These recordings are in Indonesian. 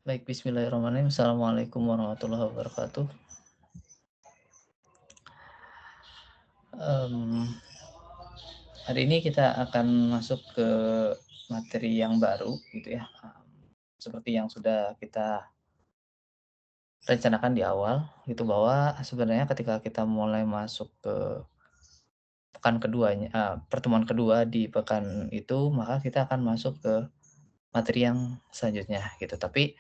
Baik, bismillahirrahmanirrahim. Assalamualaikum warahmatullahi wabarakatuh. Mmm, Hari ini kita akan masuk ke materi yang baru gitu ya, seperti yang sudah kita rencanakan di awal gitu, bahwa sebenarnya ketika kita mulai masuk ke pertemuan kedua di pekan itu, maka kita akan masuk ke materi yang selanjutnya gitu. Tapi,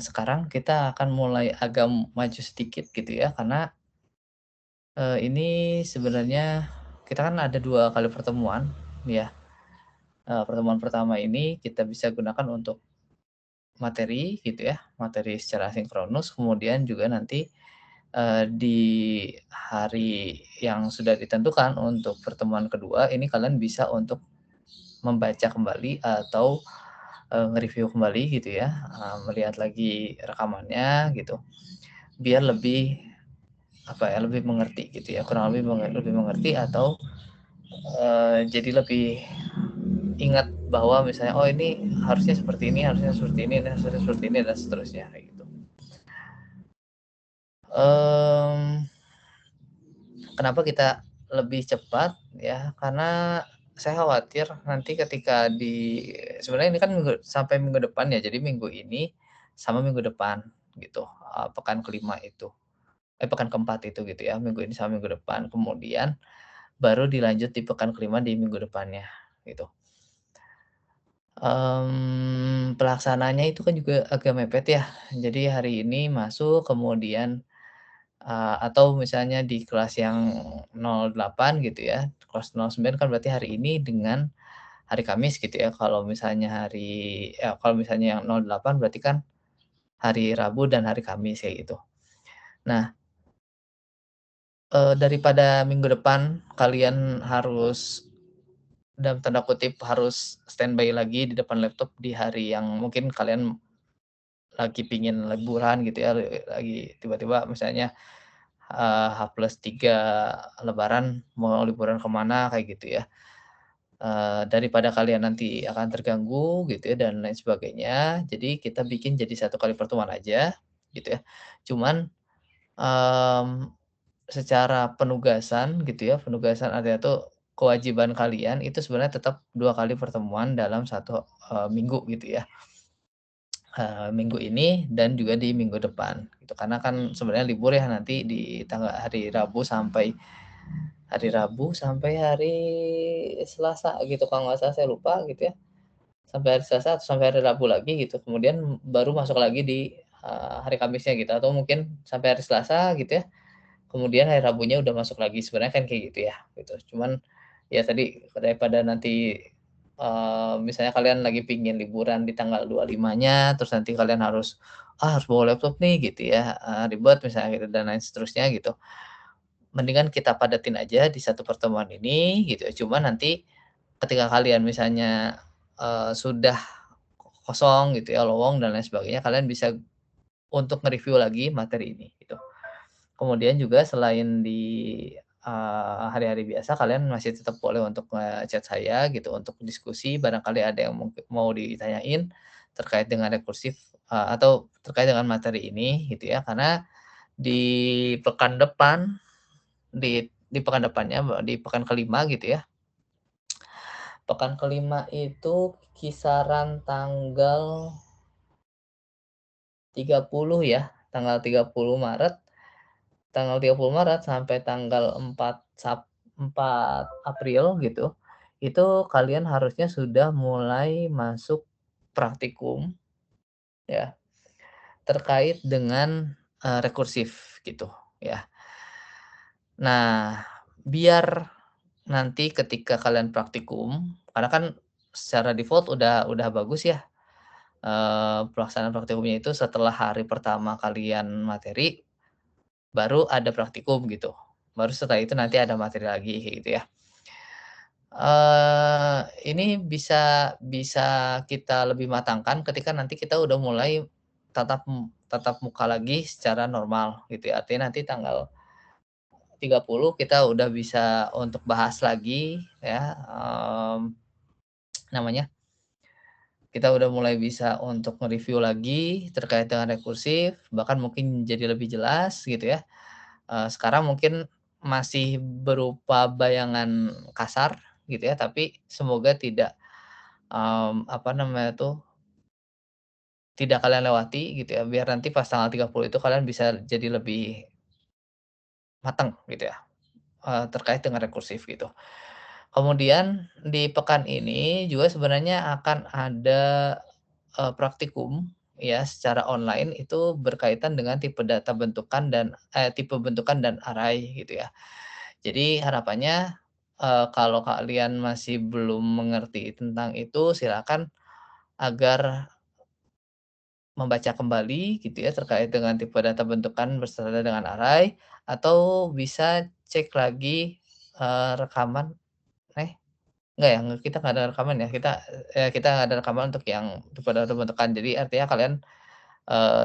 sekarang kita akan mulai agak maju sedikit gitu ya, karena ini sebenarnya kita kan ada 2 kali pertemuan ya, pertemuan pertama ini kita bisa gunakan untuk materi gitu ya, materi secara sinkronus, kemudian juga nanti, di hari yang sudah ditentukan untuk pertemuan kedua ini kalian bisa untuk membaca kembali atau, nge-review kembali gitu ya, melihat lagi rekamannya gitu, biar lebih, apa ya, lebih mengerti gitu ya, kurang lebih lebih mengerti atau jadi lebih ingat bahwa misalnya, "Oh ini harusnya seperti ini harusnya seperti ini," dan seterusnya kayak gitu. Mmm, Kenapa kita lebih cepat ya, karena saya khawatir nanti ketika sebenarnya ini kan sampai minggu depan ya, jadi minggu ini sama minggu depan gitu, pekan kelima itu, pekan keempat itu gitu ya, minggu ini sama minggu depan, kemudian baru dilanjut di pekan kelima di minggu depannya gitu. Pelaksanaannya itu kan juga agak mepet ya. Jadi hari ini masuk kemudian, atau misalnya di kelas yang 08 gitu ya, kelas 09 kan berarti hari ini dengan hari Kamis gitu ya. Kalau misalnya yang 08 berarti kan hari Rabu dan hari Kamis kayak gitu. Nah, daripada minggu depan kalian harus dalam tanda kutip harus standby lagi di depan laptop di hari yang mungkin kalian lagi pingin liburan gitu ya, lagi tiba-tiba misalnya, H+3 lebaran mau liburan ke mana kayak gitu ya. Daripada kalian nanti akan terganggu gitu ya dan lain sebagainya, jadi kita bikin jadi satu kali pertemuan aja gitu ya. Cuman, mmm, secara penugasan gitu ya, penugasan artinya tuh kewajiban kalian itu sebenarnya tetap 2 kali pertemuan dalam satu, minggu gitu ya. Minggu ini dan juga di minggu depan gitu. Karena kan sebenarnya libur ya nanti di tanggal hari Rabu sampai hari Selasa gitu kalau nggak salah saya lupa gitu ya. Sampai hari Selasa atau sampai hari Rabu lagi gitu. Kemudian baru masuk lagi di, hari Kamisnya gitu atau mungkin sampai hari Selasa gitu ya. Kemudian hari Rabunya udah masuk lagi, sebenarnya kan kayak gitu ya, gitu. Cuman, ya tadi daripada nanti, misalnya kalian lagi pingin liburan di tanggal 25-nya, terus nanti kalian harus bawa laptop nih gitu ya, ribet misalnya gitu dan lain seterusnya gitu. Mendingan kita padatin aja di satu pertemuan ini gitu ya, cuman nanti ketika kalian misalnya, sudah kosong gitu ya, lowong dan lain sebagainya, kalian bisa untuk nge-review lagi materi ini gitu. Kemudian juga selain di, hari-hari biasa kalian masih tetap boleh untuk nge-chat saya gitu untuk diskusi barangkali ada yang mau ditanyain terkait dengan rekursif, atau terkait dengan materi ini gitu ya. Karena di pekan depan, di pekan depannya, di pekan kelima gitu ya, pekan kelima itu kisaran tanggal 30 ya, tanggal 30 Maret sampai tanggal 4 April gitu, itu kalian harusnya sudah mulai masuk praktikum ya, terkait dengan, rekursif gitu ya. Nah, biar nanti ketika kalian praktikum, karena kan secara default udah bagus ya, pelaksanaan praktikumnya itu setelah hari pertama kalian materi, baru ada praktikum gitu. Baru setelah itu nanti ada materi lagi kayak gitu ya. Ini bisa bisa kita lebih matangkan ketika nanti kita udah mulai tatap muka lagi secara normal gitu ya. Artinya nanti tanggal 30 kita udah bisa untuk bahas lagi ya, namanya, kita udah mulai bisa untuk nge-review lagi terkait dengan rekursif, bahkan mungkin jadi lebih jelas gitu ya. Sekarang mungkin masih berupa bayangan kasar gitu ya, tapi semoga tidak, apa namanya tuh, tidak kalian lewati gitu ya, biar nanti pas tanggal 30 itu kalian bisa jadi lebih matang gitu ya, terkait dengan rekursif gitu. Kemudian di pekan ini juga sebenarnya akan ada, praktikum ya secara online itu berkaitan dengan tipe bentukan dan array gitu ya. Jadi harapannya, kalau kalian masih belum mengerti tentang itu silakan agar membaca kembali gitu ya terkait dengan tipe data bentukan beserta dengan array atau bisa cek lagi, rekaman eh enggak ya, kita nggak ada rekaman ya, kita nggak ada rekaman untuk yang tipe data bentukan. Jadi artinya kalian,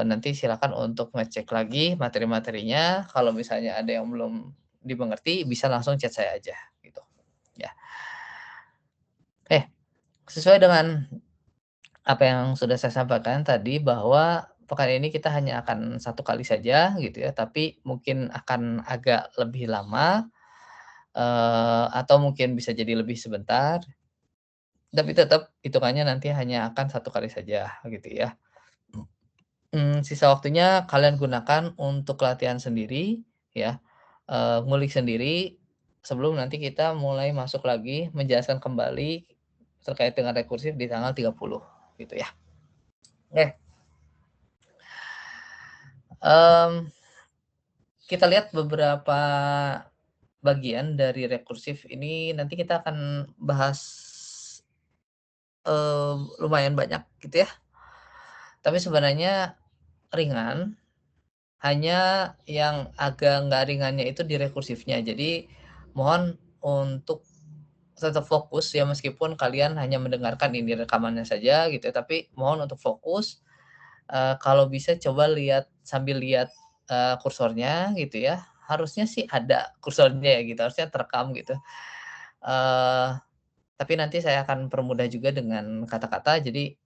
nanti silakan untuk ngecek lagi materi-materinya, kalau misalnya ada yang belum dimengerti bisa langsung chat saya aja gitu, ya. Eh, sesuai dengan apa yang sudah saya sampaikan tadi bahwa pekan ini kita hanya akan satu kali saja gitu ya, tapi mungkin akan agak lebih lama, atau mungkin bisa jadi lebih sebentar, tapi tetap hitungannya nanti hanya akan satu kali saja gitu ya. Sisa waktunya kalian gunakan untuk latihan sendiri ya, ngulik sendiri sebelum nanti kita mulai masuk lagi menjelaskan kembali terkait dengan rekursif di tanggal 30 gitu ya. Oke, mmm, kita lihat beberapa bagian dari rekursif ini nanti kita akan bahas, lumayan banyak gitu ya, tapi sebenarnya ringan, hanya yang agak nggak ringannya itu di rekursifnya. Jadi mohon untuk tetap fokus ya meskipun kalian hanya mendengarkan ini rekamannya saja gitu ya, tapi mohon untuk fokus, kalau bisa coba sambil lihat, kursornya gitu ya, harusnya sih ada kursornya ya gitu, harusnya terekam gitu. Eee, tapi nanti saya akan permudah juga dengan kata-kata jadi,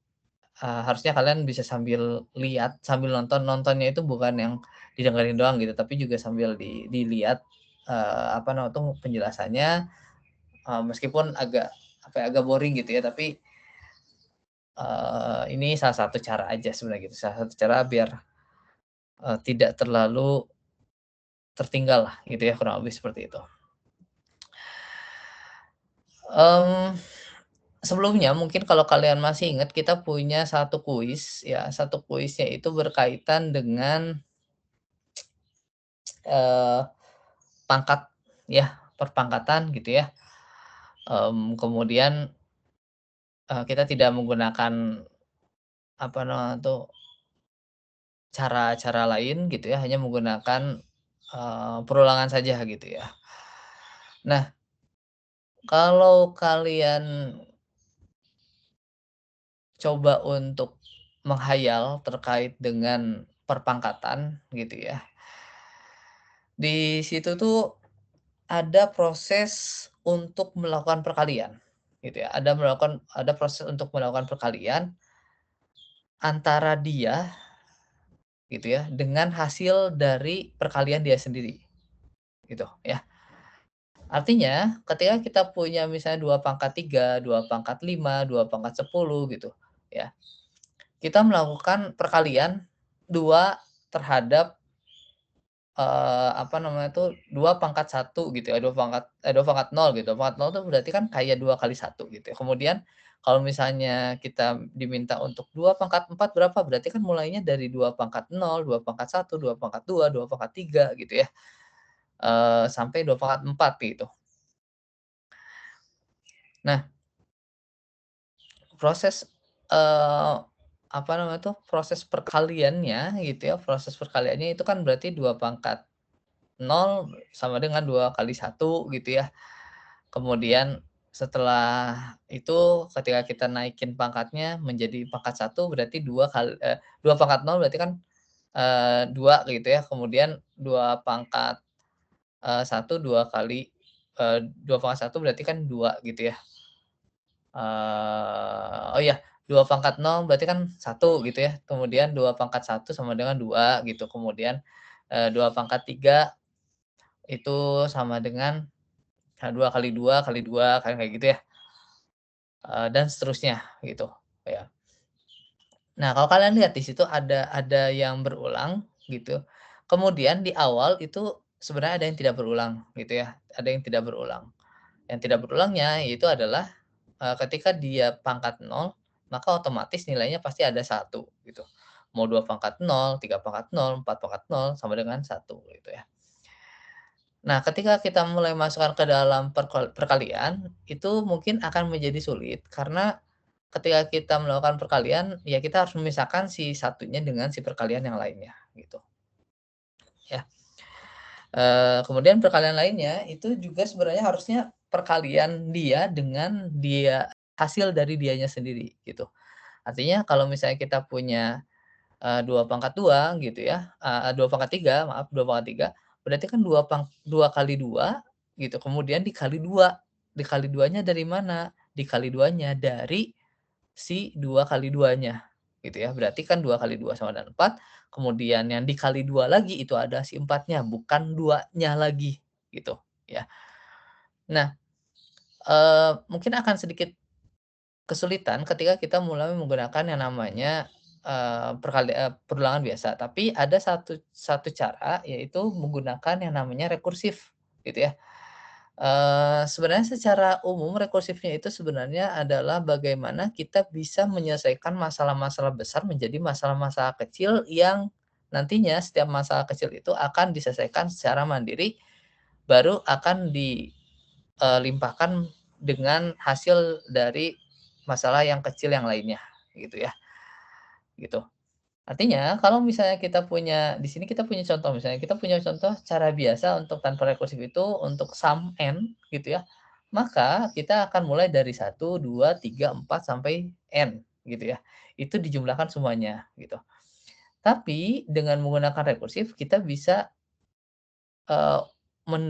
harusnya kalian bisa sambil lihat, sambil nonton, nontonnya itu bukan yang didengerin doang gitu, tapi juga sambil dilihat, apa namanya tuh penjelasannya, meskipun agak, apa ya, agak boring gitu ya, tapi, ini salah satu cara aja sebenarnya gitu, salah satu cara biar, tidak terlalu tertinggal lah gitu ya, kurang lebih seperti itu. Mmm, Sebelumnya mungkin kalau kalian masih ingat kita punya satu kuis ya, satu kuisnya itu berkaitan dengan, eee, pangkat ya, perpangkatan gitu ya, kemudian, kita tidak menggunakan apa namanya tuh, cara-cara lain gitu ya, hanya menggunakan, perulangan saja gitu ya. Nah, kalau kalian coba untuk menghayal terkait dengan perpangkatan gitu ya, di situ tuh ada proses untuk melakukan perkalian gitu ya, ada proses untuk melakukan perkalian antara dia gitu ya, dengan hasil dari perkalian dia sendiri gitu ya. Artinya ketika kita punya misalnya 2 pangkat 3, 2 pangkat 5, 2 pangkat 10 gitu ya, kita melakukan perkalian 2 terhadap, apa namanya tuh, 2 pangkat 1 gitu ya, 2 pangkat 0 gitu. Pangkat 0 tuh berarti kan kayak 2 kali 1 gitu ya. Kemudian kalau misalnya kita diminta untuk 2 pangkat 4 berapa, berarti kan mulainya dari 2 pangkat 0, 2 pangkat 1, 2 pangkat 2, 2 pangkat 3 gitu ya, sampai 2 pangkat 4 gitu. Nah, proses, eee, apa namanya tuh, proses perkaliannya gitu ya, proses perkaliannya itu kan berarti 2 pangkat 0 sama dengan 2 kali 1 gitu ya. Kemudian setelah itu ketika kita naikin pangkatnya menjadi pangkat 1 berarti 2 pangkat 0 berarti kan, 2 gitu ya. Kemudian 2 pangkat, 1 2 kali, 2 pangkat 1 berarti kan 2 gitu ya. Oh iya, 2 pangkat nol berarti kan 1 gitu ya, kemudian 2 pangkat 1 sama dengan 2 gitu, kemudian, 2 pangkat 3 itu sama dengan, 2 kali 2 kali 2 kan kayak gitu ya, dan seterusnya gitu, ya. Nah, kalau kalian lihat di situ ada yang berulang gitu, kemudian di awal itu sebenarnya ada yang tidak berulang gitu ya, ada yang tidak berulang. Yang tidak berulangnya yaitu adalah, ketika dia pangkat nol, maka otomatis nilainya pasti ada satu gitu. Mau 2 pangkat nol, 3 pangkat nol, 4 pangkat nol sama dengan satu gitu ya. Nah, ketika kita mulai masukkan ke dalam perkalian, itu mungkin akan menjadi sulit karena ketika kita melakukan perkalian, ya kita harus memisahkan si satunya dengan si perkalian yang lainnya gitu, ya. Kemudian perkalian lainnya itu juga sebenarnya harusnya perkalian dia dengan dia hasil dari dianya sendiri gitu. Artinya kalau misalnya kita punya, 2 pangkat 2 gitu ya, 2 pangkat 3 maaf, 2 pangkat 3 berarti kan 2 kali 2 gitu, kemudian dikali 2. Dikali 2-nya dari mana? Dikali 2-nya dari si 2 kali 2-nya gitu ya. Berarti kan 2 kali 2 sama dengan 4, kemudian yang dikali 2 lagi itu ada si 4-nya, bukan 2-nya lagi gitu ya. Nah, mungkin akan sedikit kesulitan ketika kita mulai menggunakan yang namanya, perulangan biasa, tapi ada satu satu cara yaitu menggunakan yang namanya rekursif gitu ya. Sebenarnya secara umum rekursifnya itu sebenarnya adalah bagaimana kita bisa menyelesaikan masalah-masalah besar menjadi masalah-masalah kecil yang nantinya setiap masalah kecil itu akan diselesaikan secara mandiri, baru akan limpahkan dengan hasil dari masalah yang kecil yang lainnya, gitu ya, gitu. Artinya kalau misalnya kita punya di sini kita punya contoh, misalnya kita punya contoh cara biasa untuk tanpa rekursif itu untuk sum n gitu ya, maka kita akan mulai dari 1, 2, 3, 4 sampai n gitu ya. Itu dijumlahkan semuanya gitu. Tapi dengan menggunakan rekursif kita bisa, eee, men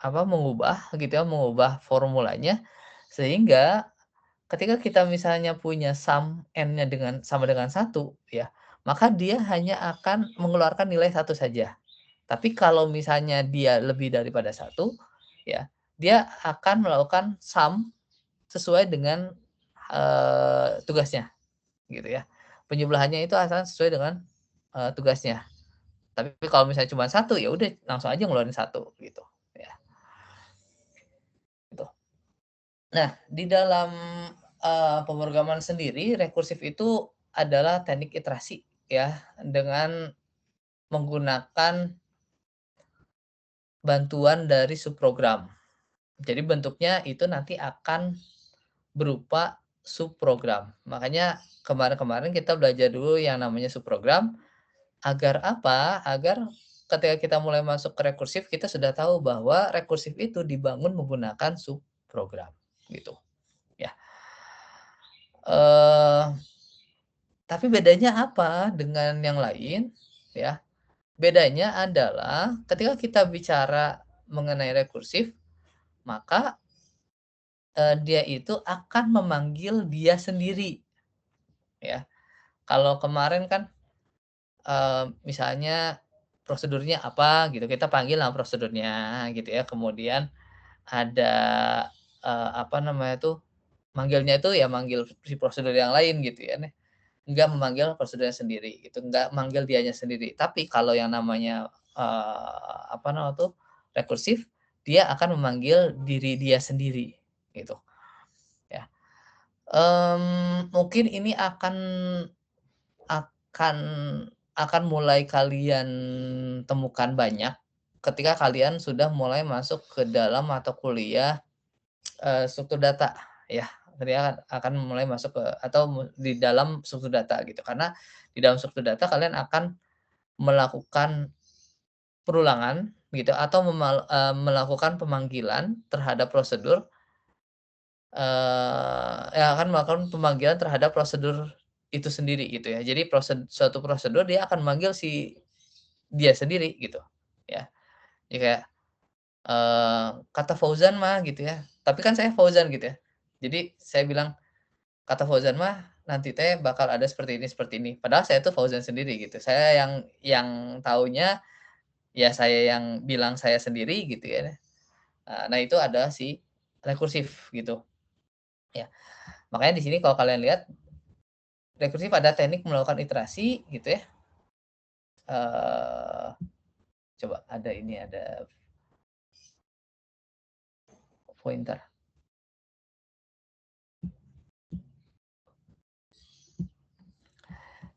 mengubah gitu ya, mengubah formulanya sehingga ketika kita misalnya punya sum n-nya sama dengan 1 ya, maka dia hanya akan mengeluarkan nilai satu saja. Tapi kalau misalnya dia lebih daripada satu ya, dia akan melakukan sum sesuai dengan, tugasnya gitu ya. Penjumlahannya itu akan sesuai dengan, tugasnya. Tapi kalau misalnya cuma satu ya udah langsung aja ngeluarin satu gitu, ya, gitu. Nah, di dalam, pemrograman sendiri, rekursif itu adalah teknik iterasi ya, dengan menggunakan bantuan dari subprogram. Jadi bentuknya itu nanti akan berupa subprogram. Makanya kemarin-kemarin kita belajar dulu yang namanya subprogram, agar apa? Agar ketika kita mulai masuk ke rekursif, kita sudah tahu bahwa rekursif itu dibangun menggunakan subprogram, gitu, ya. Eee Tapi bedanya apa dengan yang lain, ya? Bedanya adalah ketika kita bicara mengenai rekursif, maka, dia itu akan memanggil dia sendiri, ya. Kalau kemarin kan, misalnya prosedurnya apa gitu, kita panggil nama prosedurnya gitu ya, kemudian ada, apa namanya tuh, manggilnya itu ya manggil si prosedur yang lain gitu ya, nggak memanggil prosedurnya sendiri gitu, nggak manggil dianya sendiri. Tapi kalau yang namanya, apa nama tuh, rekursif, dia akan memanggil diri dia sendiri, gitu, ya. Mungkin ini akan akan mulai kalian temukan banyak ketika kalian sudah mulai masuk ke dalam mata kuliah, struktur data, ya. Ketika akan mulai masuk ke atau di dalam struktur data gitu, karena di dalam struktur data kalian akan melakukan perulangan gitu atau melakukan pemanggilan terhadap prosedur, akan melakukan pemanggilan terhadap prosedur itu sendiri gitu ya. Jadi suatu prosedur dia akan manggil si dia sendiri gitu, ya. Jadi kayak, kata Fauzan mah gitu ya, tapi kan saya Fauzan gitu ya. Jadi saya bilang, "Kata Fauzan mah," nanti teh bakal ada seperti ini. Padahal saya tuh Fauzan sendiri gitu. Saya yang taunya, ya saya yang bilang saya sendiri gitu ya. Nah itu ada si rekursif gitu, ya. Makanya di sini kalau kalian lihat, rekursif ada teknik melakukan iterasi gitu ya. Coba ada ini, ada pointer.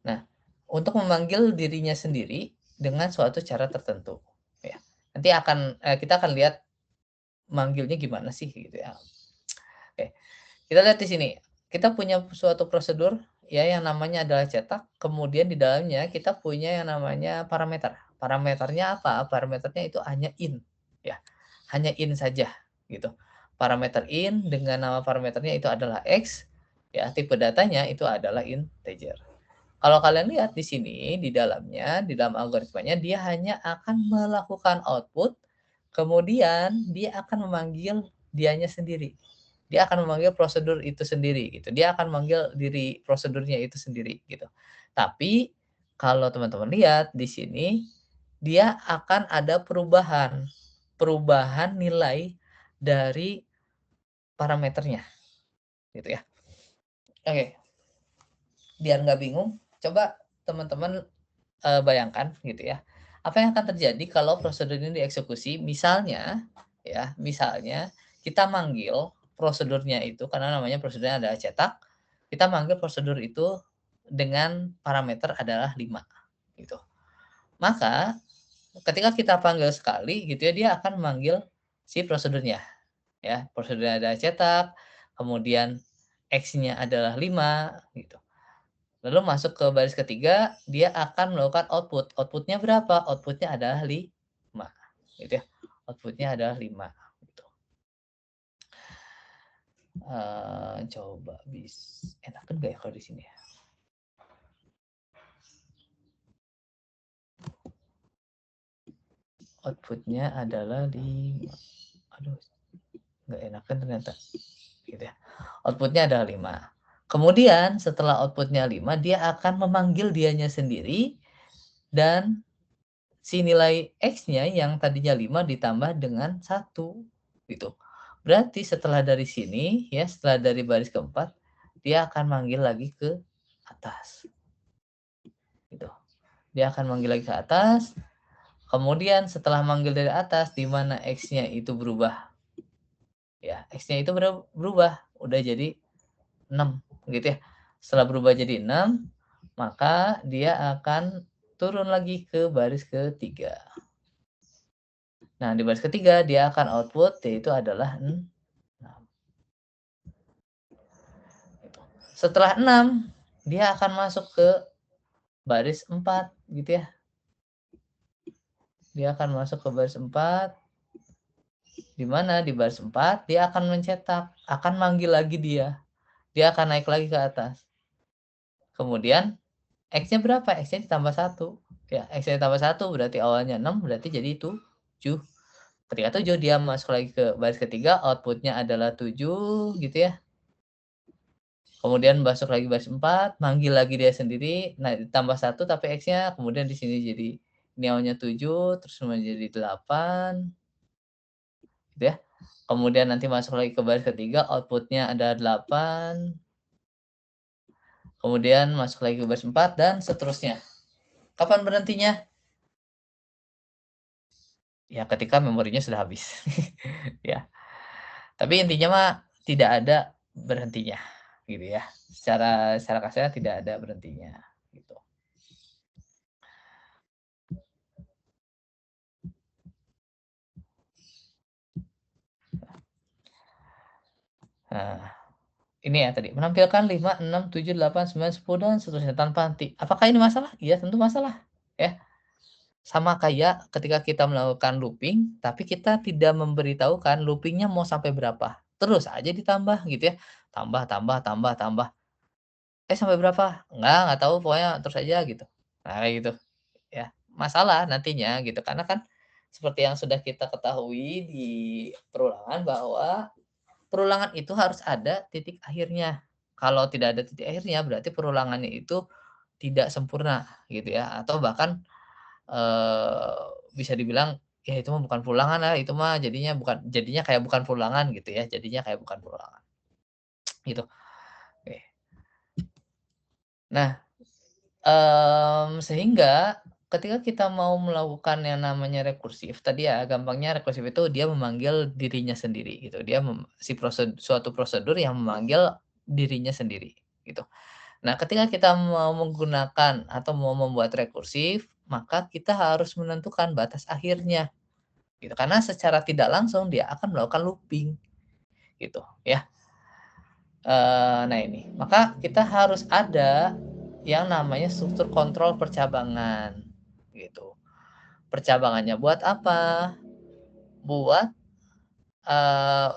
Nah, untuk memanggil dirinya sendiri dengan suatu cara tertentu, ya. Nanti kita akan lihat manggilnya gimana sih gitu ya. Oke, kita lihat di sini. Kita punya suatu prosedur ya yang namanya adalah cetak, kemudian di dalamnya kita punya yang namanya parameter. Parameternya apa? Parameternya itu hanya in, ya. Hanya in saja gitu. Parameter in dengan nama parameternya itu adalah X, ya. Tipe datanya itu adalah integer. Kalau kalian lihat di sini, di dalamnya, di dalam algoritmanya, dia hanya akan melakukan output, kemudian dia akan memanggil dianya sendiri. Dia akan memanggil prosedur itu sendiri gitu. Dia akan memanggil diri prosedurnya itu sendiri gitu. Tapi kalau teman-teman lihat di sini, dia akan ada perubahan. Perubahan nilai dari parameternya gitu ya. Oke, biar nggak bingung, coba teman-teman bayangkan gitu ya, apa yang akan terjadi kalau prosedur ini dieksekusi. Misalnya ya, misalnya kita manggil prosedurnya itu karena namanya prosedurnya adalah cetak, kita manggil prosedur itu dengan parameter adalah 5 gitu. Maka ketika kita panggil sekali gitu ya, dia akan memanggil si prosedurnya ya. Prosedurnya adalah cetak, kemudian X-nya adalah 5 gitu. Lalu masuk ke baris ketiga, dia akan melakukan output. Outputnya berapa? Outputnya adalah 5, gitu ya. Outputnya adalah 5, gitu. Coba enakan nggak ya kalau di sini ya? Outputnya adalah 5. Aduh, nggak enakan ternyata, gitu ya. Outputnya adalah 5. Kemudian setelah outputnya 5, dia akan memanggil dianya sendiri dan si nilai X-nya yang tadinya 5 ditambah dengan 1 gitu. Berarti setelah dari sini ya, setelah dari baris keempat, dia akan manggil lagi ke atas. Gitu. Dia akan manggil lagi ke atas. Kemudian setelah manggil dari atas di mana X-nya itu berubah. Ya, X-nya itu berubah, udah jadi 6 gitu ya. Setelah berubah jadi 6, maka dia akan turun lagi ke baris ketiga. Nah, di baris ketiga dia akan output yaitu adalah 6. Setelah 6, dia akan masuk ke baris 4 gitu ya. Dia akan masuk ke baris 4, di mana di baris 4 dia akan mencetak, akan manggil lagi dia. Dia akan naik lagi ke atas. Kemudian X-nya berapa? X-nya ditambah 1. Ya, X-nya ditambah 1 berarti awalnya 6, berarti jadi 7. Ketika 7 dia masuk lagi ke baris ketiga, outputnya adalah 7 gitu ya. Kemudian masuk lagi baris 4, manggil lagi dia sendiri, nah ditambah 1 tapi X-nya, kemudian di sini jadi ini awalnya 7, terus menjadi 8, gitu ya. Kemudian nanti masuk lagi ke baris ketiga, outputnya ada 8, kemudian masuk lagi ke baris 4, dan seterusnya. Kapan berhentinya? Ya ketika memorinya sudah habis. Ya. Tapi intinya mah tidak ada berhentinya, gitu ya. Secara kasarnya tidak ada berhentinya, gitu. Nah, ini ya tadi, menampilkan 5, 6, 7, 8, 9, 10, dan seterusnya tanpa henti. Apakah ini masalah? Iya, tentu masalah, ya. Sama kayak ketika kita melakukan looping, tapi kita tidak memberitahukan looping-nya mau sampai berapa. Terus aja ditambah gitu ya, tambah tambah tambah tambah. Sampai berapa? Nggak tahu pokoknya terus aja gitu. Nah, kayak gitu, ya. Masalah nantinya gitu, karena kan seperti yang sudah kita ketahui di perulangan bahwa perulangan itu harus ada titik akhirnya. Kalau tidak ada titik akhirnya berarti perulangannya itu tidak sempurna gitu ya, atau bahkan, eee, bisa dibilang, ya itu mah bukan perulangan lah, itu mah jadinya kayak bukan perulangan gitu ya, jadinya kayak bukan perulangan, gitu. Oke. Nah, sehingga ketika kita mau melakukan yang namanya rekursif, tadi ya gampangnya rekursif itu dia memanggil dirinya sendiri gitu, dia si suatu prosedur yang memanggil dirinya sendiri, gitu. Nah, ketika kita mau menggunakan atau mau membuat rekursif, maka kita harus menentukan batas akhirnya, gitu. Karena secara tidak langsung dia akan melakukan looping, gitu ya. Nah ini, maka kita harus ada yang namanya struktur kontrol percabangan, gitu. Percabangannya buat apa? Buat, eee,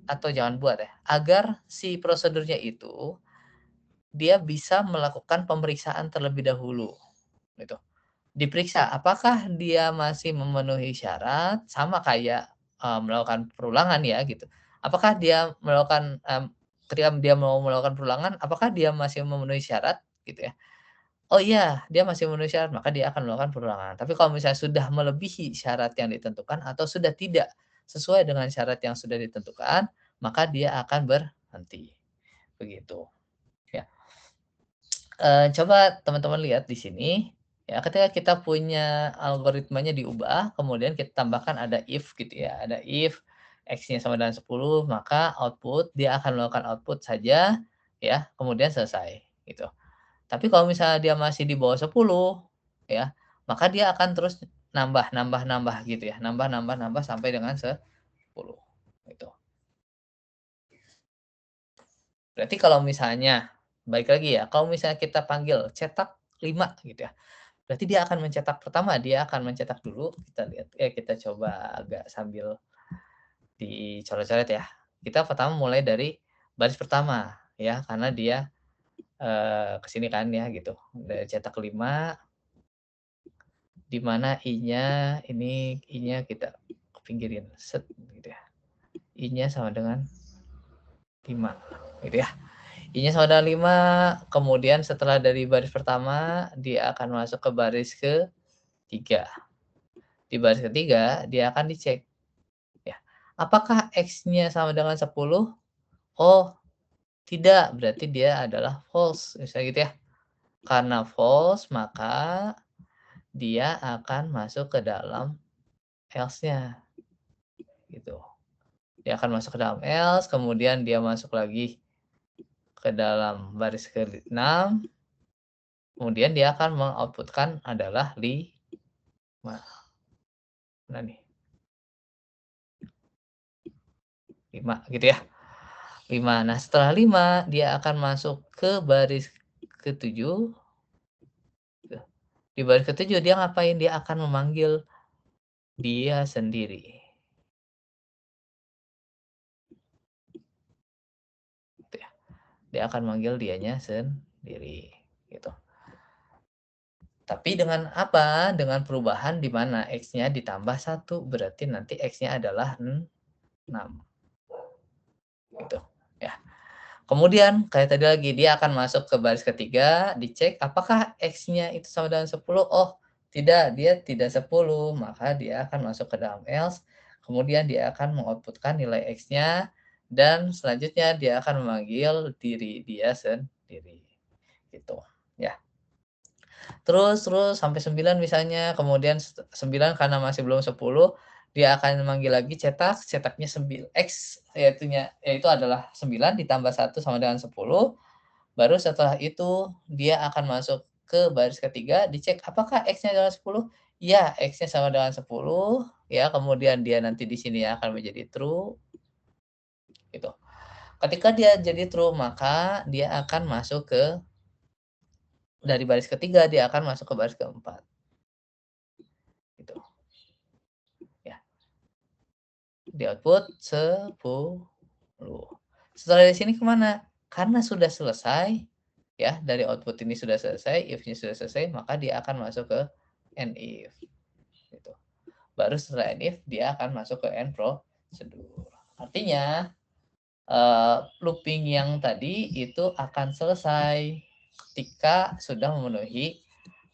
atau jangan buat ya, agar si prosedurnya itu, dia bisa melakukan pemeriksaan terlebih dahulu, gitu. Diperiksa apakah dia masih memenuhi syarat, sama kayak, melakukan perulangan ya gitu. Apakah dia melakukan, ketika dia mau melakukan perulangan, apakah dia masih memenuhi syarat gitu ya. Oh iya, dia masih memenuhi syarat, maka dia akan melakukan perulangan. Tapi kalau misalnya sudah melebihi syarat yang ditentukan atau sudah tidak sesuai dengan syarat yang sudah ditentukan, maka dia akan berhenti, begitu, ya. Coba teman-teman lihat di sini, ya ketika kita punya algoritmanya diubah, kemudian kita tambahkan ada if gitu ya, ada if X-nya sama dengan 10, maka output dia akan melakukan output saja ya, kemudian selesai gitu. Tapi kalau misalnya dia masih di bawah 10 ya, maka dia akan terus nambah nambah nambah gitu ya, nambah nambah nambah sampai dengan 10 gitu. Berarti kalau misalnya, balik lagi ya, kalau misalnya kita panggil cetak 5 gitu ya, berarti dia akan mencetak pertama, dia akan mencetak dulu, kita lihat kita coba agak sambil dicoret-coret ya. Kita pertama mulai dari baris pertama ya, karena dia, ke sini kan ya gitu, dari cetak 5, di mana I-nya ini I-nya kita pinggirin, set gitu ya. I-nya sama dengan 5 gitu ya. I-nya sama dengan 5, kemudian setelah dari baris pertama, dia akan masuk ke baris ke-3. Di baris ketiga, dia akan dicek, ya. Apakah X-nya sama dengan 10? Oh, tidak, berarti dia adalah false, misalnya gitu ya. Karena false, maka dia akan masuk ke dalam else-nya, gitu. Dia akan masuk ke dalam else, kemudian dia masuk lagi ke dalam baris ke-6, kemudian dia akan mengoutput-kan adalah 5. Nah nih, 5 gitu ya. 5. Nah, setelah 5 dia akan masuk ke baris ke-7. Di baris ke-7 dia ngapain? Dia akan memanggil dia sendiri, gitu ya. Dia akan manggil dianya sendiri, gitu. Tapi dengan apa? Dengan perubahan di mana X-nya ditambah 1, berarti nanti X-nya adalah 6, gitu, ya. Kemudian kayak tadi lagi, dia akan masuk ke baris ketiga, dicek apakah X-nya itu sama dengan 10. Oh, tidak, dia tidak 10, maka dia akan masuk ke dalam else, kemudian dia akan mengoutput-kan nilai X-nya, dan selanjutnya dia akan memanggil diri dia sendiri, gitu, ya. Terus terus sampai 9 misalnya, kemudian 9 karena masih belum 10, dia akan memanggil lagi cetak, cetaknya X yaitu adalah 9 ditambah 1 sama dengan 10, baru setelah itu dia akan masuk ke baris ketiga, dicek apakah X-nya adalah 10? Ya, X-nya sama dengan 10, ya, kemudian dia nanti di sini akan menjadi true, gitu. Ketika dia jadi true, maka dia akan masuk ke dari baris ketiga, dia akan masuk ke baris keempat, gitu, ya. Di output 10. Setelah dari sini kemana? Karena sudah selesai, ya, dari output ini sudah selesai, if-nya sudah selesai, maka dia akan masuk ke end if, gitu. Baru setelah end if, dia akan masuk ke end procedure. Artinya, looping yang tadi itu akan selesai ketika sudah memenuhi,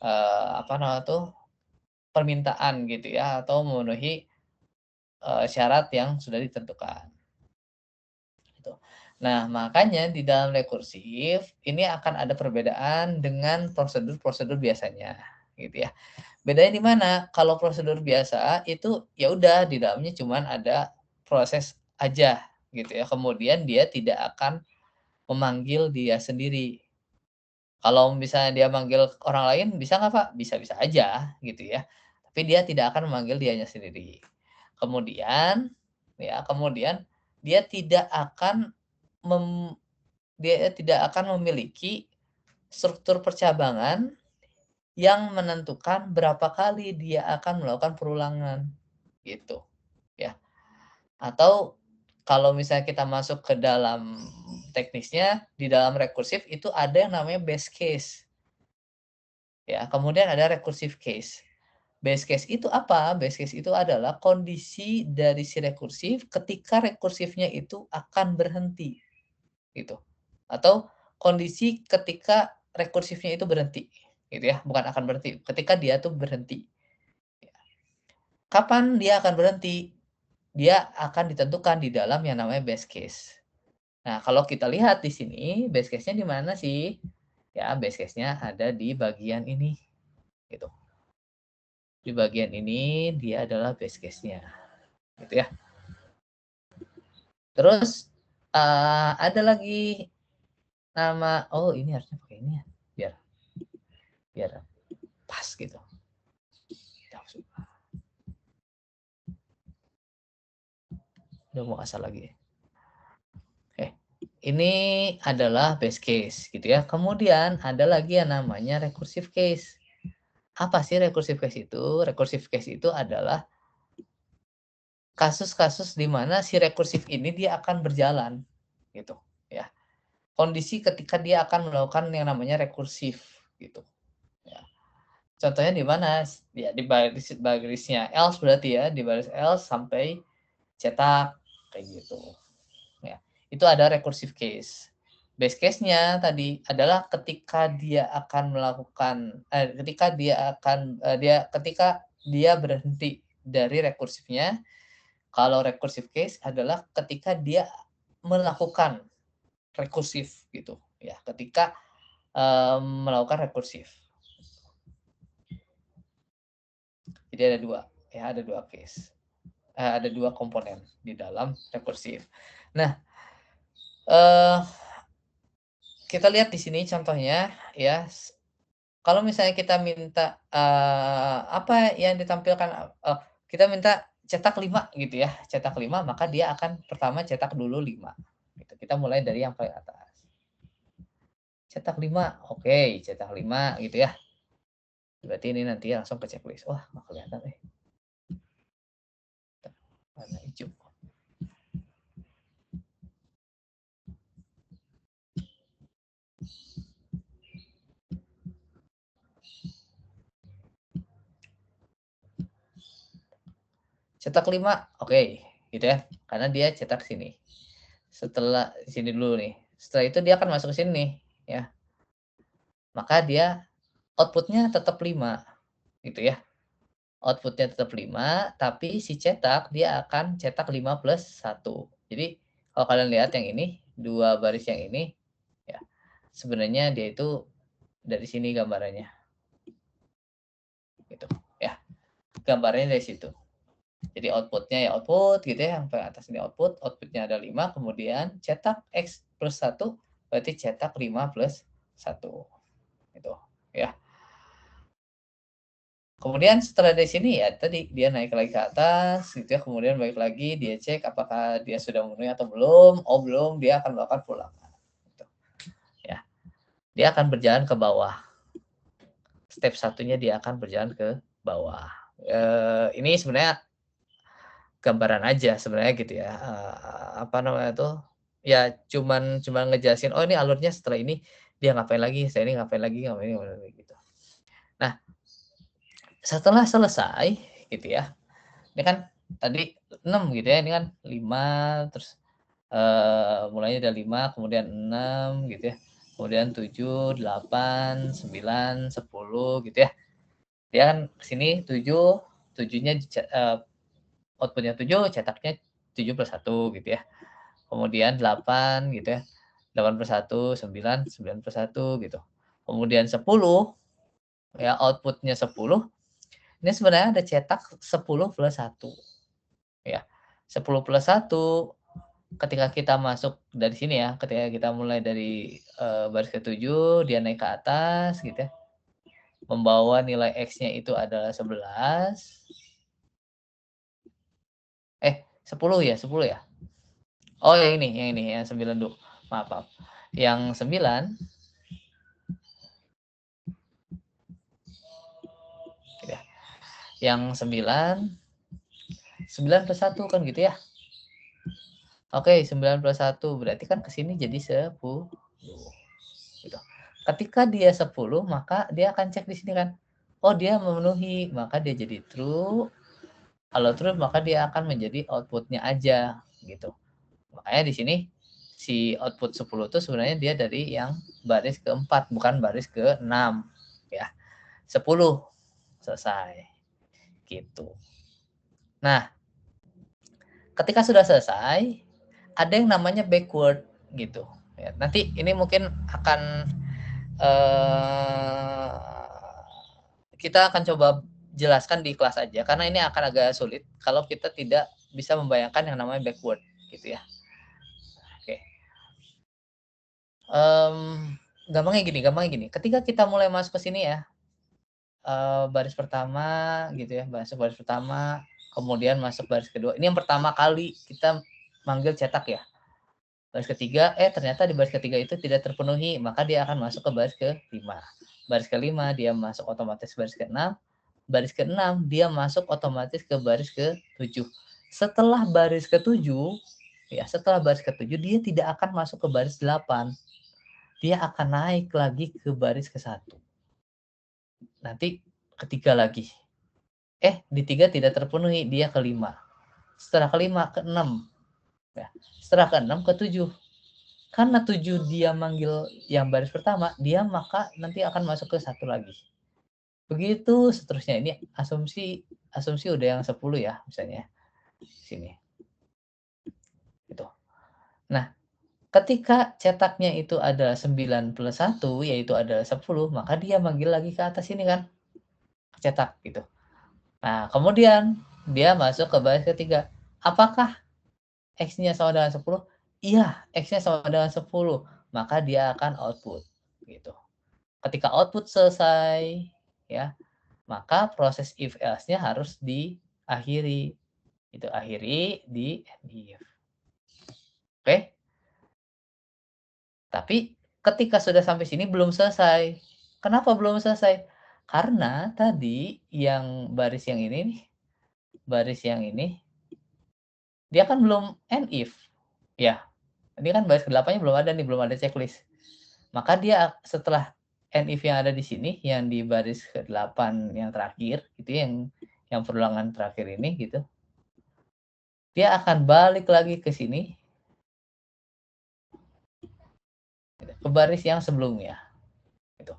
apa namanya tuh, permintaan gitu ya, atau memenuhi, syarat yang sudah ditentukan, gitu. Nah, makanya di dalam rekursif, ini akan ada perbedaan dengan prosedur-prosedur biasanya, gitu ya. Bedanya di mana? Kalau prosedur biasa itu ya udah di dalamnya cuman ada proses aja gitu ya, kemudian dia tidak akan memanggil dia sendiri. Kalau misalnya dia manggil orang lain, bisa nggak Pak? Bisa-bisa aja gitu ya, tapi dia tidak akan memanggil dianya sendiri. Kemudian kemudian dia tidak akan mem dia tidak akan memiliki struktur percabangan yang menentukan berapa kali dia akan melakukan perulangan, gitu, ya. Atau kalau misalnya kita masuk ke dalam teknisnya, di dalam rekursif itu ada yang namanya base case, ya, kemudian ada recursive case. Base case itu apa? Base case itu adalah kondisi dari si rekursif ketika rekursifnya itu akan berhenti, gitu. Atau kondisi ketika rekursifnya itu berhenti, gitu ya, bukan akan berhenti, ketika dia tuh berhenti. Kapan dia akan berhenti? Dia akan ditentukan di dalam yang namanya base case. Nah, kalau kita lihat di sini, base case-nya di mana sih? Ya, base case-nya ada di bagian ini, gitu. Di bagian ini dia adalah base case-nya, gitu ya. Terus ada lagi nama, oh ini harusnya pakai ini ya, biar biar pas gitu. Udah mau asal lagi. Ini adalah base case gitu ya. Kemudian ada lagi yang namanya recursive case. Apa sih recursive case itu? Recursive case itu adalah kasus-kasus di mana si rekursif ini dia akan berjalan gitu ya. Kondisi ketika dia akan melakukan yang namanya rekursif gitu ya. Contohnya di mana? Ya di barisnya else berarti ya, di baris else sampai cetak kayak gitu. Ya. Itu ada recursive case. Base case-nya tadi adalah ketika dia akan melakukan ketika dia berhenti dari rekursifnya. Kalau recursive case adalah ketika dia melakukan rekursif gitu ya, ketika, melakukan rekursif. Jadi ada 2 ya, ada 2 case, ada 2 komponen di dalam rekursif. Nah, eee, kita lihat di sini contohnya ya, kalau misalnya kita minta, apa yang ditampilkan, kita minta cetak 5 gitu ya, cetak 5 maka dia akan pertama cetak dulu 5 gitu. Kita mulai dari yang paling atas. Cetak 5, oke, cetak 5 gitu ya. Berarti ini nanti langsung ke checklist. Wah, nggak kelihatan warna hijau. Cetak 5, oke, gitu ya. Karena dia cetak sini. Setelah sini dulu nih. Setelah itu dia akan masuk ke sini nih, ya. Maka dia outputnya tetap 5 gitu ya. Outputnya tetap 5 tapi si cetak dia akan cetak 5 plus 1. Jadi kalau kalian lihat yang ini, 2 baris yang ini, ya, sebenarnya dia itu dari sini gambarannya. Gitu, ya. Gambarnya dari situ. Jadi outputnya ya output gitu ya, yang paling atas ini output, outputnya ada 5, kemudian cetak X plus 1, berarti cetak 5 plus 1, gitu, ya. Kemudian setelah dari sini ya tadi dia naik lagi ke atas gitu ya, kemudian balik lagi dia cek apakah dia sudah memenuhi atau belum, oh belum, dia akan melakukan pulangan, gitu, ya. Dia akan berjalan ke bawah. Step satunya dia akan berjalan ke bawah. Ini sebenarnya gambaran aja sebenarnya gitu ya, apa namanya tuh, ya cuman cuman ngejelasin, "Oh ini alurnya setelah ini dia ngapain lagi, setelah ini ngapain lagi," gitu. Nah, setelah selesai gitu ya, ini kan tadi 6 gitu ya, ini kan 5 terus mulainya dari 5, kemudian 6 gitu ya, kemudian 7, 8, 9, 10 gitu ya. Dia kan ke sini 7, 7-nya output-nya 7, cetaknya 7+1 gitu ya. Kemudian 8 gitu ya, 8+1, 9, 9+1 gitu. Kemudian 10 ya, output-nya 10, ini sebenarnya ada cetak 10+1 ya. 10+1 ketika kita masuk dari sini ya, ketika kita mulai dari, baris ke-7 dia naik ke atas gitu ya, membawa nilai X-nya itu adalah 11, 10 ya, 10 ya? Oh yang 9 dulu, maaf maaf. Yang 9 ya, yang 9+1 kan gitu ya? Oke, 9+1 berarti kan ke sini jadi 10 gitu. Ketika dia 10 maka dia akan cek di sini kan, oh dia memenuhi, maka dia jadi true. Kalau true maka dia akan menjadi output-nya aja gitu. Makanya di sini si output 10 itu sebenarnya dia dari yang baris keempat, bukan baris ke-6 ya. 10 selesai gitu. Nah, ketika sudah selesai ada yang namanya backward gitu ya. Nanti ini mungkin akan eh, kita akan coba jelaskan di kelas aja karena ini akan agak sulit kalau kita tidak bisa membayangkan yang namanya backward gitu ya. Oke. Gampangnya gini. Ketika kita mulai masuk ke sini ya, baris pertama gitu ya, masuk baris pertama, kemudian masuk baris kedua. Ini yang pertama kali kita manggil cetak ya. Baris ketiga, ternyata di baris ketiga itu tidak terpenuhi, maka dia akan masuk ke baris ke-5. Baris ke-5 dia masuk otomatis baris ke-6, baris ke-6 dia masuk otomatis ke baris ke-7. Setelah baris ke-7, ya setelah baris ke-7 dia tidak akan masuk ke baris 8. Dia akan naik lagi ke baris ke-1. Nanti ketiga lagi. Di 3 tidak terpenuhi, dia ke-5. Setelah ke-5 ke-6. Ya. Setelah ke-6 ke-7. Karena 7 dia manggil yang baris pertama, dia maka nanti akan masuk ke 1 lagi. Begitu seterusnya. Ini asumsi asumsi udah yang 10 ya misalnya. Sini. Gitu. Nah, ketika cetaknya itu ada 9+1 yaitu adalah 10, maka dia manggil lagi ke atas ini kan, cetak gitu. Nah, kemudian dia masuk ke baris ketiga. Apakah X-nya sama dengan 10? Iya, X-nya sama dengan 10. Maka dia akan output gitu. Ketika output selesai ya, maka proses if else-nya harus diakhiri. Itu akhiri di if. Oke? Tapi ketika sudah sampai sini belum selesai. Kenapa belum selesai? Karena tadi yang baris yang ini nih, baris yang ini dia kan belum end if. Ya, ini kan baris ke-8-nya belum ada nih, belum ada checklist. Maka dia setelah end if yang ada di sini, yang di baris ke-8 yang terakhir, itu yang perulangan terakhir ini gitu, dia akan balik lagi ke sini, ke baris yang sebelumnya, gitu.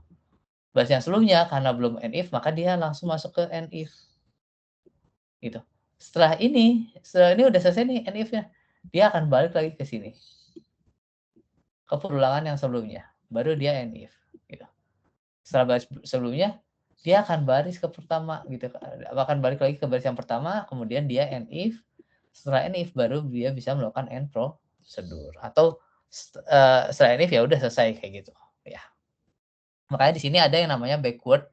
Baris yang sebelumnya karena belum end if, maka dia langsung masuk ke end if, gitu. Setelah ini udah selesai nih end if-nya, dia akan balik lagi ke sini, ke perulangan yang sebelumnya, baru dia end if, gitu. Setelah baris sebelumnya, dia akan baris ke pertama gitu, akan balik lagi ke baris yang pertama, kemudian dia end if, setelah end if baru dia bisa melakukan end prosedur atau setelah end if ya udah selesai kayak gitu ya. Makanya di sini ada yang namanya backward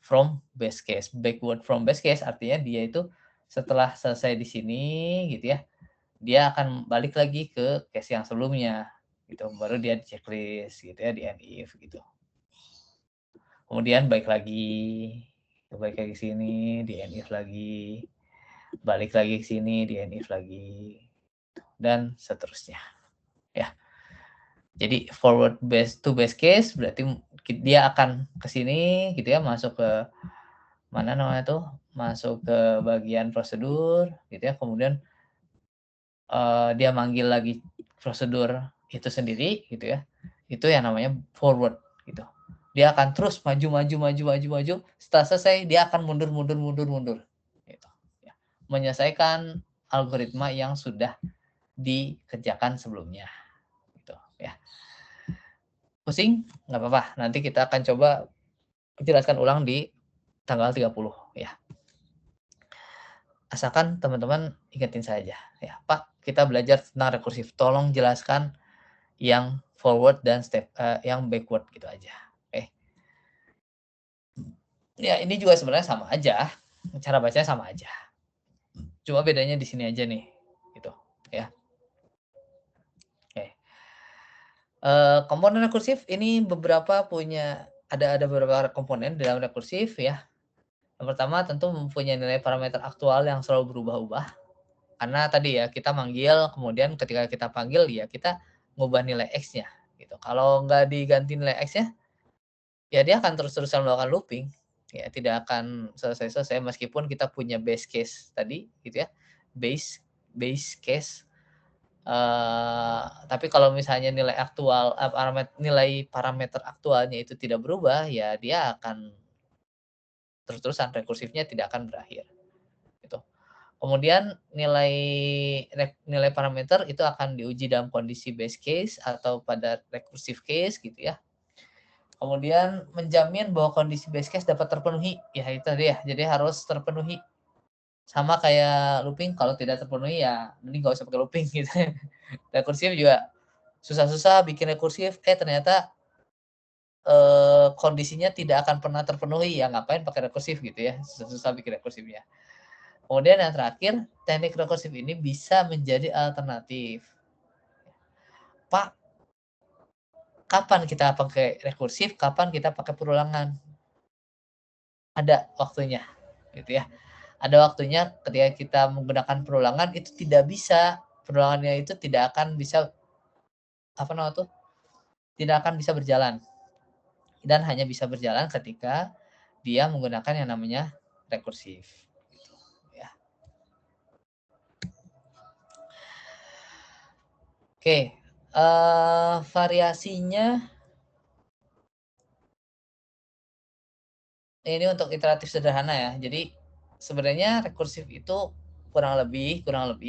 from base case. Backward from base case artinya dia itu setelah selesai di sini gitu ya, dia akan balik lagi ke case yang sebelumnya gitu, baru dia di checklist gitu ya, di end if gitu. Kemudian balik lagi ke sini, di end if lagi, balik lagi ke sini, di end if lagi, dan seterusnya. Ya. Jadi forward base to base case berarti dia akan ke sini gitu ya, masuk ke mana namanya tuh, masuk ke bagian prosedur gitu ya, kemudian dia manggil lagi prosedur itu sendiri gitu ya, itu yang namanya forward gitu. Dia akan terus maju maju maju maju maju, setelah selesai dia akan mundur mundur mundur mundur, gitu ya. Menyelesaikan algoritma yang sudah dikerjakan sebelumnya, gitu ya. Pusing? Nggak apa-apa, nanti kita akan coba jelaskan ulang di tanggal 30 ya. Asalkan teman-teman ingetin saja ya, "Pak, kita belajar tentang rekursif, tolong jelaskan yang forward dan yang backward," gitu aja. Oke. Ya ini juga sebenarnya sama aja, cara bacanya sama aja. Cuma bedanya di sini aja nih, gitu ya. Oke. Komponen rekursif ini ada beberapa komponen dalam rekursif ya. Yang pertama tentu mempunyai nilai parameter aktual yang selalu berubah-ubah, karena tadi ya kita manggil, kemudian ketika kita panggil ya kita ngubah nilai X-nya gitu. Kalau nggak diganti nilai X-nya, ya dia akan terus-terusan melakukan looping, ya tidak akan selesai-selesai meskipun kita punya base case tadi gitu ya, base base case, tapi kalau misalnya nilai parameter aktualnya itu tidak berubah, ya dia akan terus-terusan, rekursifnya tidak akan berakhir, gitu. Kemudian nilai parameter itu akan diuji dalam kondisi base case atau pada recursive case gitu ya. Kemudian menjamin bahwa kondisi base case dapat terpenuhi, ya itu tadi ya, jadi harus terpenuhi. Sama kayak looping, kalau tidak terpenuhi ya mending nggak usah pakai looping gitu. Rekursif juga susah-susah bikin rekursif, ternyata, kondisinya tidak akan pernah terpenuhi, ya ngapain pakai rekursif gitu ya, susah-susah bikin rekursifnya. Kemudian yang terakhir, teknik rekursif ini bisa menjadi alternatif. Pak, kapan kita pakai rekursif, kapan kita pakai perulangan? Ada waktunya, gitu ya. Ada waktunya ketika kita menggunakan perulangan itu tidak bisa, perulangannya itu tidak akan bisa, apa namanya tuh, tidak akan bisa berjalan. Dan hanya bisa berjalan ketika dia menggunakan yang namanya rekursif, gitu ya. Oke, variasinya ini untuk iteratif sederhana ya. Jadi sebenarnya rekursif itu kurang lebih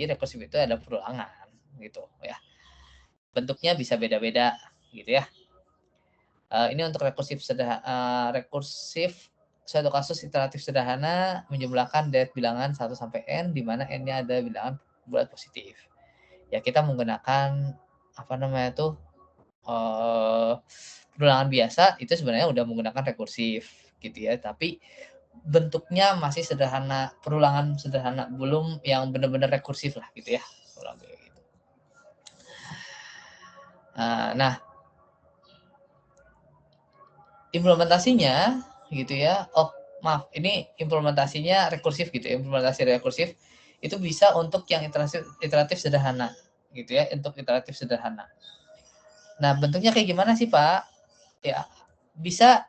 rekursif itu ada perulangan gitu ya. Bentuknya bisa beda-beda gitu ya. Ini untuk rekursif suatu kasus iteratif sederhana menjumlahkan det bilangan 1 sampai n di mana n-nya ada bilangan bulat positif. Ya kita menggunakan apa namanya tuh, perulangan biasa itu sebenarnya udah menggunakan rekursif gitu ya, tapi bentuknya masih sederhana, perulangan sederhana, belum yang benar-benar rekursif lah gitu ya, kurang lebih gitu. Nah, implementasinya gitu ya, oh maaf, ini implementasinya rekursif gitu ya, implementasi rekursif itu bisa untuk yang iteratif iteratif sederhana gitu ya, untuk iteratif sederhana. Nah, bentuknya kayak gimana sih, Pak? Ya, bisa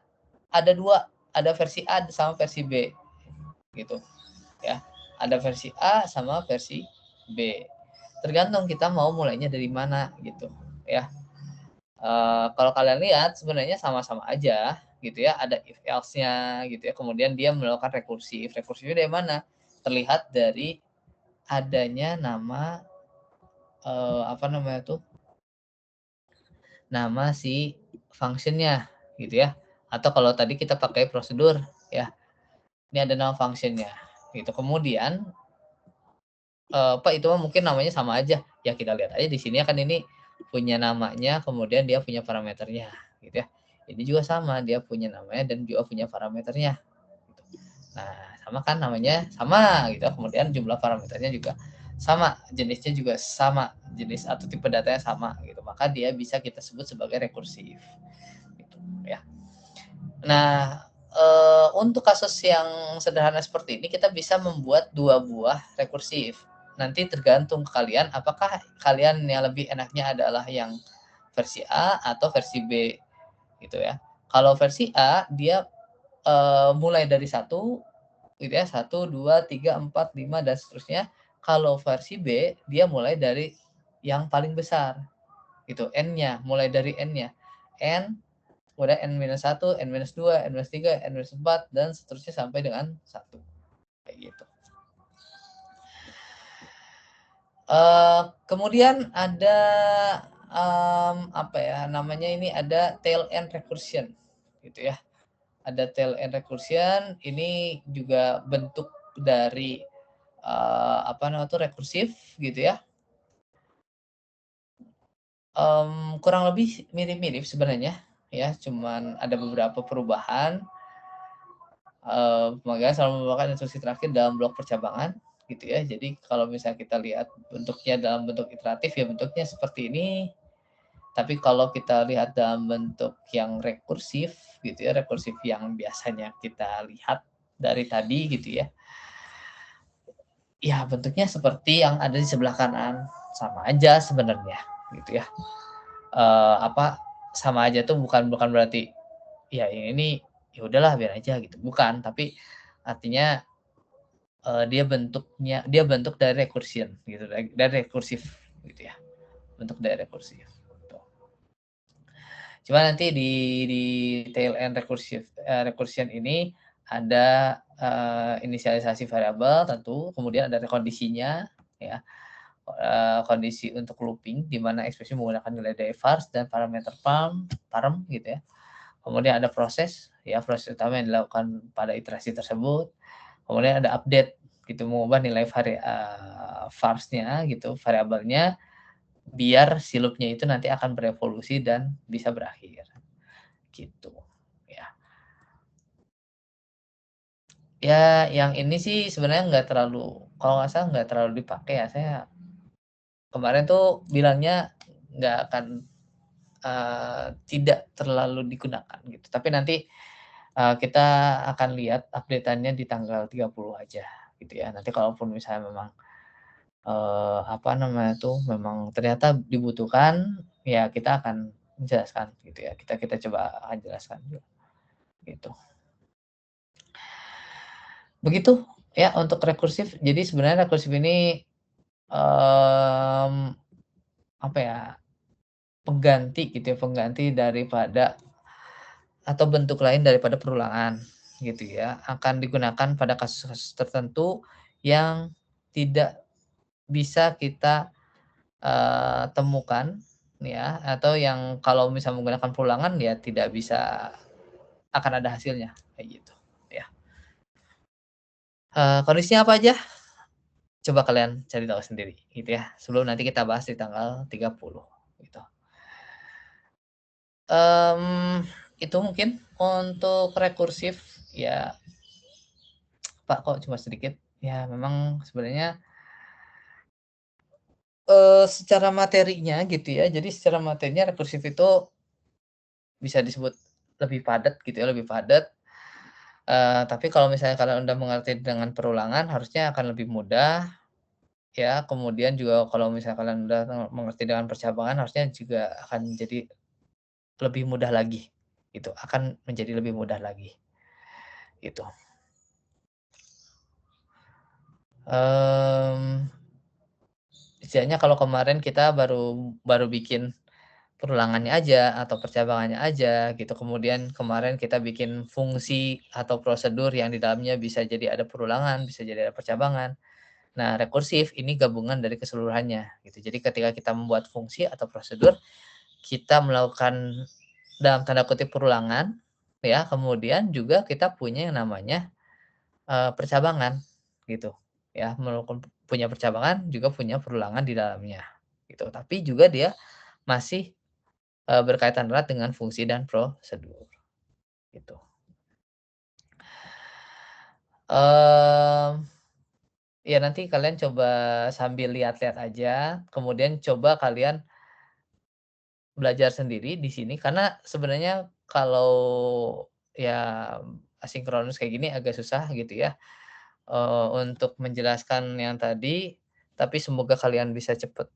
ada 2, ada versi A sama versi B gitu ya. Ada versi A sama versi B. Tergantung kita mau mulainya dari mana gitu ya. Kalau kalian lihat sebenarnya sama-sama aja gitu ya, ada if else-nya gitu ya, kemudian dia melakukan rekursif. Rekursifnya dari mana? Terlihat dari adanya nama, apa namanya tuh, nama si function-nya gitu ya. Atau kalau tadi kita pakai prosedur ya, ini ada nama function-nya gitu. Kemudian, Pak itu mah mungkin namanya sama aja, ya kita lihat aja di sini kan ini punya namanya, kemudian dia punya parameternya gitu ya. Ini juga sama, dia punya namanya dan juga punya parameternya gitu. Nah, sama kan namanya sama gitu, kemudian jumlah parameternya juga sama, jenisnya juga sama, jenis atau tipe datanya sama gitu, maka dia bisa kita sebut sebagai rekursif gitu ya. Nah, untuk kasus yang sederhana seperti ini kita bisa membuat 2 buah rekursif. Nanti tergantung ke kalian, apakah kalian yang lebih enaknya adalah yang versi A atau versi B, gitu ya. Kalau versi A dia, mulai dari 1 gitu ya, 1, 2, 3, 4, 5 dan seterusnya. Kalau versi B, dia mulai dari yang paling besar, gitu, N-nya, mulai dari N-nya. N, kemudian N-1, N-2, N-3, N-4, dan seterusnya sampai dengan 1. Kayak gitu. Kemudian ada, apa ya namanya ini, ada tail end recursion, gitu ya. Ada tail end recursion, ini juga bentuk dari, apa namanya tuh, rekursif, gitu ya. Kurang lebih mirip-mirip sebenarnya, ya, cuman ada beberapa perubahan. Pemanggilan selalu merupakan instruksi terakhir dalam blok percabangan, gitu ya. Jadi kalau misalnya kita lihat bentuknya dalam bentuk iteratif, ya bentuknya seperti ini. Tapi kalau kita lihat dalam bentuk yang rekursif, gitu ya, rekursif yang biasanya kita lihat dari tadi, gitu ya. Ya bentuknya seperti yang ada di sebelah kanan, sama aja sebenarnya, gitu ya. Apa, sama aja tuh bukan bukan berarti, ya ini ya udahlah biar aja gitu, bukan. Tapi artinya, dia bentuk dari recursion gitu, dari rekursif gitu ya, bentuk dari rekursif, gitu. Cuma nanti di tail end recursion ini ada, inisialisasi variabel tentu, kemudian ada kondisinya ya, kondisi untuk looping di mana ekspresi menggunakan nilai dari vars dan parameter parm gitu ya. Kemudian ada proses, ya proses utama yang dilakukan pada iterasi tersebut. Kemudian ada update, gitu, mengubah nilai varsnya gitu, variabelnya, biar si loop-nya itu nanti akan berevolusi dan bisa berakhir, gitu, ya. Ya, yang ini sih sebenarnya nggak terlalu, kalau nggak salah nggak terlalu dipakai ya, saya kemarin tuh bilangnya nggak akan, tidak terlalu digunakan gitu, tapi nanti kita akan lihat update-annya di tanggal 30 aja gitu ya. Nanti kalaupun misalnya memang, apa namanya tuh, memang ternyata dibutuhkan, ya kita akan menjelaskan gitu ya. Kita kita coba akan jelaskan gitu. Begitu ya untuk rekursif. Jadi sebenarnya rekursif ini, mmm, apa ya, pengganti gitu ya, pengganti daripada atau bentuk lain daripada perulangan gitu ya. Akan digunakan pada kasus-kasus tertentu yang tidak bisa kita, temukan ya, atau yang kalau misal menggunakan perulangan ya tidak bisa akan ada hasilnya, kayak gitu ya. Kondisinya apa aja? Coba kalian cari tahu sendiri gitu ya, sebelum nanti kita bahas di tanggal 30 gitu. Mmm, itu mungkin untuk rekursif ya, Pak, kok cuma sedikit? Ya memang sebenarnya, secara materinya gitu ya, jadi secara materinya rekursif itu bisa disebut lebih padat gitu ya, lebih padat. Tapi kalau misalnya kalian udah mengerti dengan perulangan harusnya akan lebih mudah, ya. Kemudian juga kalau misalnya kalian udah mengerti dengan percabangan harusnya juga akan jadi lebih mudah lagi, gitu, akan menjadi lebih mudah lagi, gitu. Mmm, Istilahnya kalau kemarin kita baru baru bikin perulangannya aja atau percabangannya aja gitu, kemudian kemarin kita bikin fungsi atau prosedur yang di dalamnya bisa jadi ada perulangan, bisa jadi ada percabangan. Nah, rekursif ini gabungan dari keseluruhannya gitu. Jadi ketika kita membuat fungsi atau prosedur, kita melakukan dalam tanda kutip perulangan ya, kemudian juga kita punya yang namanya, percabangan gitu ya, melakukan punya percabangan juga punya perulangan di dalamnya gitu. Tapi juga dia masih, berkaitan erat dengan fungsi dan prosedur gitu. Mmm, ya nanti kalian coba sambil lihat-lihat aja, kemudian coba kalian belajar sendiri di sini karena sebenarnya kalau ya asinkronus kayak gini agak susah gitu ya, untuk menjelaskan yang tadi, tapi semoga kalian bisa cepet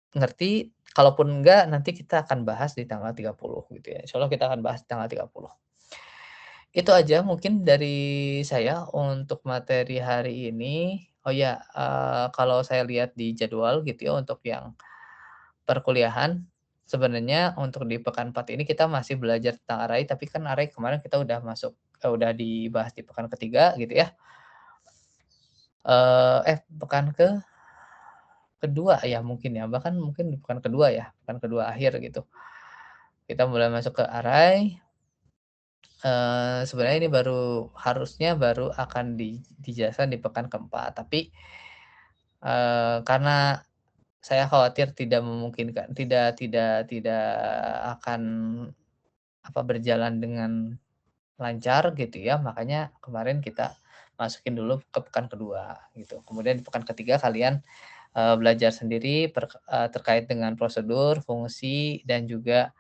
ngerti, kalaupun enggak nanti kita akan bahas di tanggal 30 gitu ya, insyaallah kita akan bahas di tanggal 30. Itu aja mungkin dari saya untuk materi hari ini. Oh ya, kalau saya lihat di jadwal gitu ya untuk yang perkuliahan, sebenarnya untuk di pekan 4 ini kita masih belajar tentang array, tapi kan array kemarin kita udah masuk udah dibahas di pekan ketiga gitu ya. Pekan kedua ya mungkin ya, bahkan mungkin di pekan kedua ya, pekan kedua akhir gitu. Kita mulai masuk ke array. Sebenarnya ini harusnya baru akan dijelaskan di pekan keempat, tapi, karena saya khawatir tidak memungkinkan tidak akan, berjalan dengan lancar gitu ya, makanya kemarin kita masukin dulu ke pekan kedua gitu. Kemudian di pekan ketiga kalian, belajar sendiri terkait dengan prosedur, fungsi, dan juga,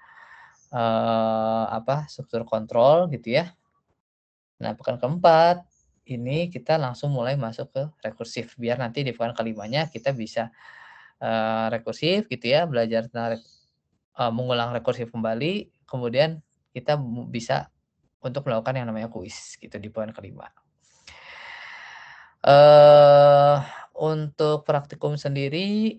struktur kontrol gitu ya. Nah, pekan keempat, ini kita langsung mulai masuk ke rekursif, biar nanti di pekan kelimanya kita bisa, rekursif gitu ya, belajar tentang mengulang rekursif kembali, kemudian kita bisa untuk melakukan yang namanya kuis gitu di pekan kelima. Eee, untuk praktikum sendiri,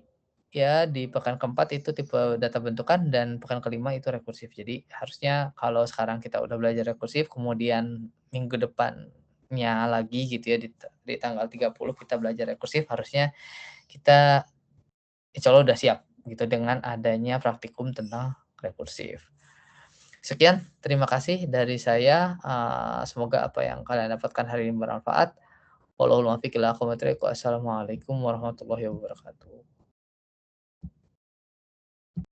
ya di pekan keempat itu tipe data bentukan dan pekan kelima itu rekursif. Jadi harusnya kalau sekarang kita udah belajar rekursif, kemudian minggu depannya lagi gitu ya di tanggal 30 kita belajar rekursif, harusnya kita insya Allah udah siap gitu dengan adanya praktikum tentang rekursif. Sekian, terima kasih dari saya, semoga apa yang kalian dapatkan hari ini bermanfaat. Wallahul muwaffiq ila aqwamit thoriq. Wassalamualaikum warahmatullahi wabarakatuh.